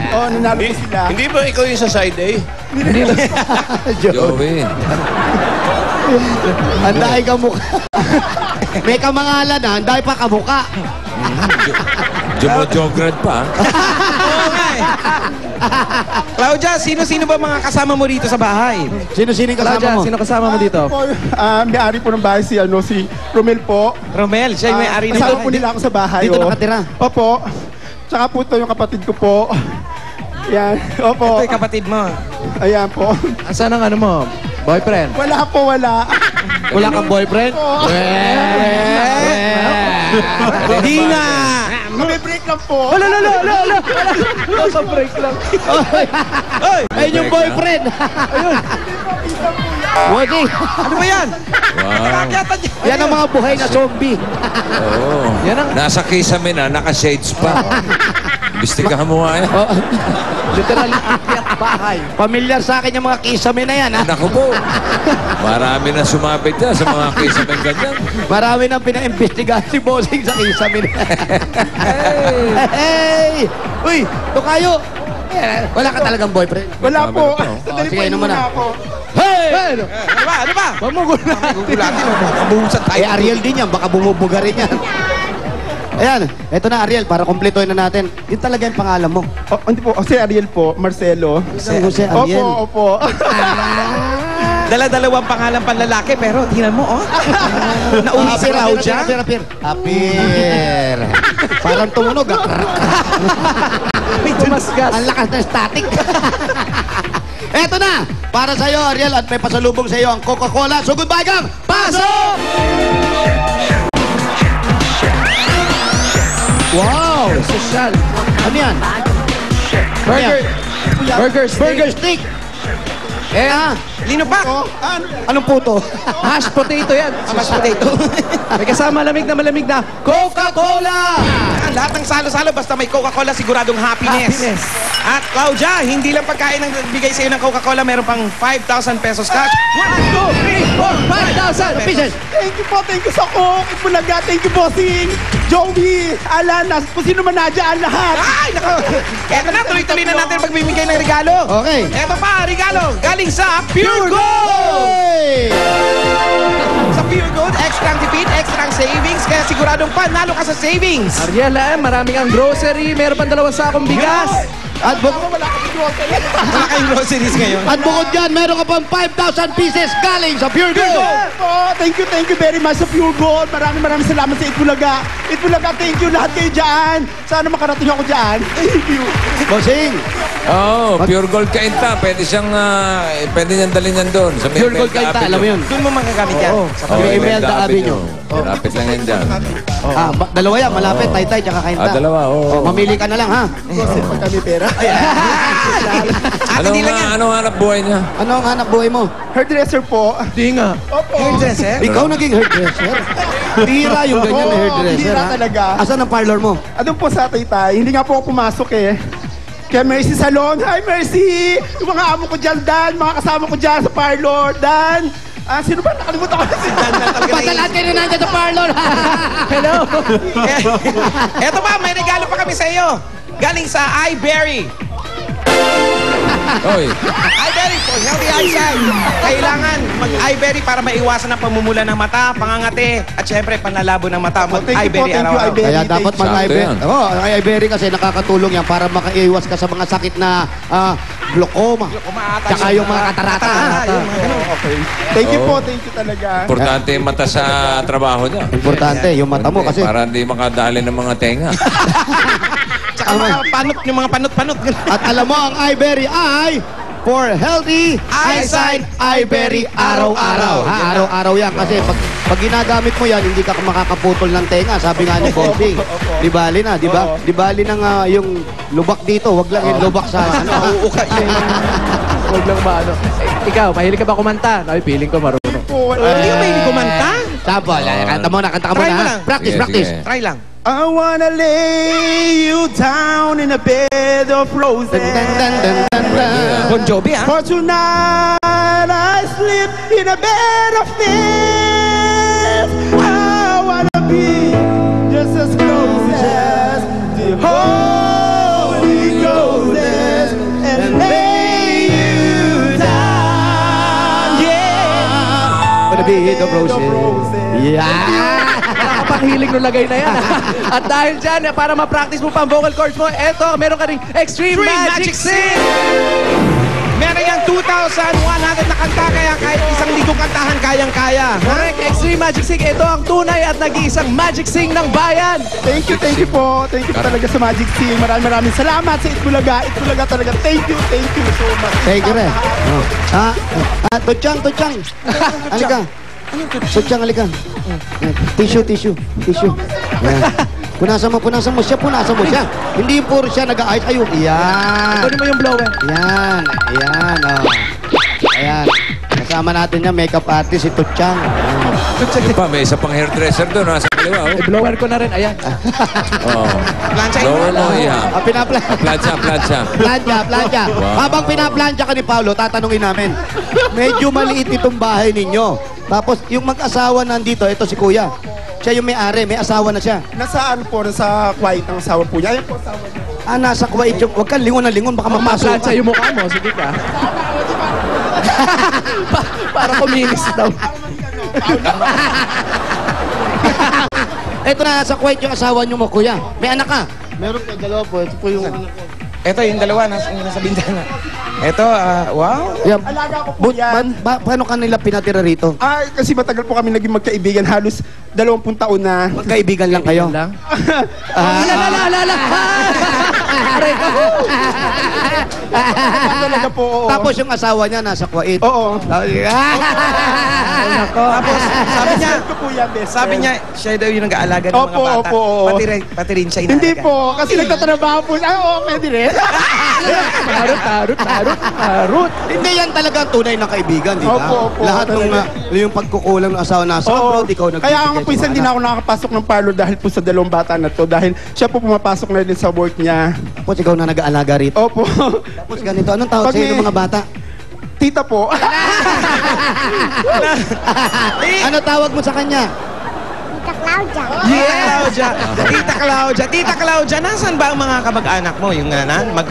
Oo, nanalo po sila. Hindi ba ikaw yung sa side A? Hindi lang. Joey. Anday ka mukha. May kamangalan ha, anday pa kamukha. Jumojograd pa. Oo nga eh. Claudia, sino-sino ba mga kasama mo dito sa bahay? Sino-sino kasama Claudia, mo? sino kasama mo dito? May-ari po ng bahay si Romel po. Romel, siya yung may-ari ng Kasama po bahay. nila ako sa bahay. Dito oh. nakatira? Opo. Tsaka po ito yung kapatid ko po. Yan. Opo. Ito yung kapatid mo. Ayan po. Asan ang ano mo? Boyfriend? Wala po, wala. Wala kang boyfriend? Hindi nga! Kami-break lang po. Wala. Nasa break lang. Oy! Ayun yung boyfriend. Ayun. Wagi. Ano ba yan? Wow. Yan ang mga buhay na zombie. Oo. Yan ang... Nasa kisame na, naka-shades pa. Bistigahan mo nga yan. Literal akyat bahay. Pamilyar sa akin yung mga kisame na yan, ha? Naku po. Marami na sumabit yan sa mga kisame ganyan. Marami nang pina-imbestigahan si Bossing sa kisame na yan. Hey! Uy, Tokayo! Wala ka talagang boyfriend? Wala po. Oh, sige, po naman na. ako. Hey! Ano ba? Mamugulatin mo. Mabuhusan tayo. Eh, Ariel din yan. Baka bumubuga rin yan. Ayan, eto na Ariel, para kumpletuhin na natin. Yun talaga yung pangalan mo. Oh, hindi po. Si Ariel po. Marcelo. Jose Ariel. Opo. Dala-dalawang pangalan panlalaki, pero tingnan mo, oh. Nauna si Claudia. Apir. Parang tumunog, ah. May tumasgas. Ang lakas ng static. Eto na, para sa'yo Ariel, at may pasalubong sa'yo ang Coca-Cola. So goodbye gang, pasok! Wow! Social. Ano yan? Burger. Burger steak. Burger stick! Eh, Lino pa. Anong puto? Mashed potato yan. Mashed potato. May kasama malamig na Coca-Cola! Lahat ng salo-salo, basta may Coca-Cola, siguradong happiness. At Claudia, hindi lang pagkain ang bigay sa'yo ng Coca-Cola, meron pang 5,000 pesos cash. 1, 2, 3, 4, 5,000 pesos. Thank you sa Coke. Itbulaga. Thank you, Bossing. Joey, Alanas, kung sino man nadyan, lahat. Ay, nako. Eto na, tuloy-tuloy na natin magbibigay ng regalo. Okay. Eto pa, regalo, galing sa Pure Gold! Hey! Sa Pure Gold, extra ang tipid, extra ang savings, kaya siguradong panalo ka sa savings. Ariela, maraming ang grocery, meron pang 2 sakong bigas. At Wala kayong groceries ngayon. bukod dyan, meron ka pang 5,000 pieces galing sa Pure Gold! Oh, thank you very much sa Pure Gold. Maraming salamat sa Itbulaga. Itbulaga, thank you lahat kayo dyan. Sana makarating ako dyan. Thank you. Bossing! Oo, pure gold kainta. Pwede siyang, pwede niyang dalhin yan doon. Sa Pure Gold kainta, alam mo yun? Doon mo magagamit yan. Sa May Imelda Avenue. Lapit lang yan dyan. Dalawa yan, malapit, Taytay, tsaka kainta. Dalawa, oo. Mamili ka na lang, ha? Kasi pag kami pera. Anong hanap buhay niya? Ano ang hanap buhay mo? Hairdresser po. Di nga. Opo. hairdresser. Ikaw naging hairdresser? Bira yung ganyan na hairdresser, bira ha? talaga. Asan ang parlor mo? Doon po sa Taytay. Hindi nga po ako pumasok eh. Kaya Mercy Salon. Hi, Mercy! Yung mga amo ko dyan, Dan. Mga kasama ko dyan sa parlor. Dan! Sino ba? Nakalimutan ko na si Dan. Basta lahat kayo nandiyan sa parlor. Hello. Eto pa, may regalo pa kami sa iyo. Galing sa iBerry. Oy, iBerry for healthy eyesight. Kailangan mag-iBerry para maiwasan ang pamumula ng mata, pangangate, at syempre panlalabo ng mata. Mag-iBerry araw-araw. iBerry. Kaya dapat Sakto mag-iBerry. yan. Oo, ang iBerry kasi nakakatulong yan para makaiwas ka sa mga sakit na glaucoma. Tsaka yung mga katarata. Okay. Thank you po. Thank you talaga. importante yung mata sa trabaho niya. Importante, yung mata mo kasi. Para hindi makadali ng mga tenga. Tsaka mga panot, yung mga panot-panot. At alam mo, ang iBerry ay for healthy eyesight iBerry araw-araw. Ha, araw-araw yan kasi pag ginagamit mo yan, hindi ka makakaputol ng tenga. Sabi nga ni Bossing. Di bali na, di ba? Di bali ng yung lubak dito, wag lang yung lubak sa ano. Uuka yun. Huwag lang ba ano. Ikaw, mahilig ka ba kumanta? Ay, feeling ko marunong. Hindi ka mahilig kumanta? Tama, kanta mo na, kanta ka Try muna. mo ha? lang. Practice, Sige, practice. sige. Try lang. I wanna lay you down in a bed of roses. Dun, dun, dun, dun, dun, dun. Bon Jovi, ha? For tonight I sleep in a bed of thieves. I wanna be just as close as the Holy Ghost. Bed of Roses. Yeah! Wala ka pang hiling nung lagay na yan. At dahil dyan, para ma-practice mo pa ang vocal cords mo, eto, meron ka ring Extreme Magic Sing! Meron yung 2,100 na kanta, kaya kahit isang ligang kantahan, kayang-kaya. Correct, Extreme Magic Sing. Ito ang tunay at nag-iisang Magic Sing ng bayan. Thank you po. Thank you po talaga sa Magic Sing. Maraming salamat sa Itbulaga. Itbulaga talaga. Thank you so much. Thank you, Re. Tutsang. Halika. Tutsang, halika. Tissue. Yan. Punasan mo siya. Hindi puro siya nag-aayos. Ayun, yan. Kunin mo yung blower. Yan. Ayan. Kasama natin yan, makeup artist, si Tutsang. Sige pa, may isa pang hairdresser doon. Nasa kaliwa. Oh. I-blower ko na rin. Ayan. Oh. Planchain mo Lower na mo, lang. Iha. Plancha. Plancha. Habang pinaplantya ka ni Paolo, tatanungin namin, medyo maliit itong bahay ninyo. Tapos, yung mag-asawa nandito, ito si Kuya. Siya yung may-ari, may asawa na siya. Nasaan po? Nasa quiet ang asawa po niya. Ayan po asawa niya. Nasa Kuwait yung, huwag kang lingon na lingon, baka mapasok Plancha ka. yung mukha mo. Sige ka. Para kuminis daw. Ito na, nasa Kuwait yung asawa niyo mo, Kuya. May anak ka. Meron po, dalawa po. Ito po yung anak ko. Ito yung dalawa, nasa bintana. Ito, wow. Yeah. Alaga ko po yan. Paano ka nila pinatira rito? Ay, kasi matagal po kami naging magkaibigan. Halos 20 taon na. Magkaibigan lang kayo. Lang. Alala. Talaga po, oo. Tapos yung asawa niya nasa Kuwait. Oo. Tapos, Ito po yan, best sabi friend. niya, siya daw yung nag-aalaga ng mga Opo, bata. opo, oo. Pati rin siya inaalaga. Hindi po, kasi nagtatrabaho po. Ay, oo, pwede rin. Tarot. Hindi yan talaga ang tunay na kaibigan, di ba? Opo, Lahat ng talaga. yung pagkukulang ng asawa nasa Oo. abroad, ikaw nagbibigay. Kaya nga po, hindi na ako nakakapasok ng parlor dahil po sa 2 bata na to. Dahil siya po pumapasok na din sa work niya. Tapos ikaw na nag-aalaga rito. Opo. Tapos ganito, anong tawag Pag sa'yo may- ng mga bata? Tita po. Ano tawag mo sa kanya? Tita Claudia, nasan ba ang mga kamag-anak mo? Yung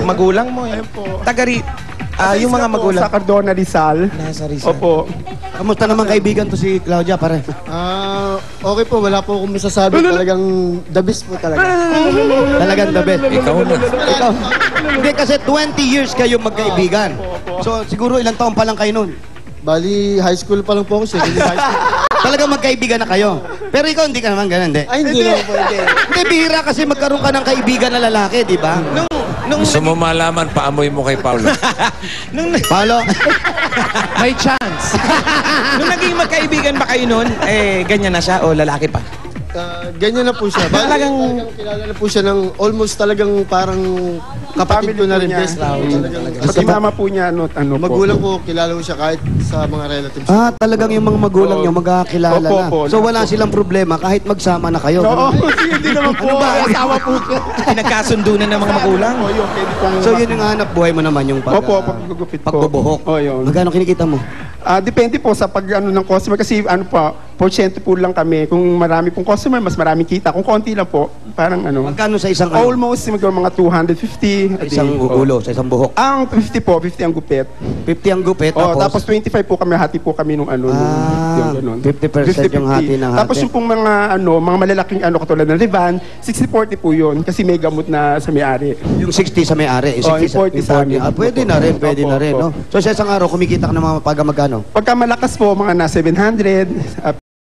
magulang mo? Yung yung mga magulang. Sa Cardona, Rizal. Nasa Rizal. Opo. Kamusta naman kaibigan to si Claudia, pare? Okay po, wala po akong masasabi. Talagang the best po talaga. Talagang the best. Ikaw na. Ikaw. Hindi kasi 20 years kayo magkaibigan. So siguro ilang taon pa lang kayo nun? Bali, high school pa lang po ako siya. High school. Talagang magkaibigan na kayo. Pero ikaw hindi ka naman ganun, hindi? Ay, hindi naman po. Hindi. Hindi, bihira kasi magkaroon ka ng kaibigan na lalaki, di ba? Nung Gusto mo malaman, paamoy mo kay Paulo. Paolo? May chance. nung naging magkaibigan ba kayo nun, ganyan na siya o lalaki pa? Ganyan na po siya. Bali, talagang kilala na po siya ng almost talagang parang kapatid ko na rin. Family po Best niya. talagang Pati mama po niya, ano po. magulang ko, kilala ko siya kahit sa mga relatives. Talagang yung mga magulang niyo magkakilala Opo, na. opo. So wala silang problema kahit magsama na kayo. Oo, hindi naman po. Asawa po ko. Pinagkasundo na ng mga magulang. Oo, yun, pwede pong... So yun yung hanap buhay mo naman yung Opo, paggugupit po. pagbubuhok. Oo, yun. Magkano kinikita mo? Depende po sa pag ng customer kasi porsyento po lang kami. Kung marami pong customer, mas maraming kita. Kung konti lang po, parang Magkano sa isang almost mga 250 a day. isang ulo, sa isang buhok? Ang 50 po, 50 ang gupit. 50 ang gupit, Tapos 25 po kami, hati po kami nung yung ganun. 50% yung hati ng hati. Tapos yung pong mga mga malalaking katulad ng Revan, 60-40 po yun kasi may gamot na sa may-ari. Yung 60 sa may-ari, Oh, yung 40 sa amin. pwede na rin, pwede Opo, na rin. opo. No? So sa isang araw, kumikita ka ng mga pagka magkano? Pagka malakas po, mga na 700,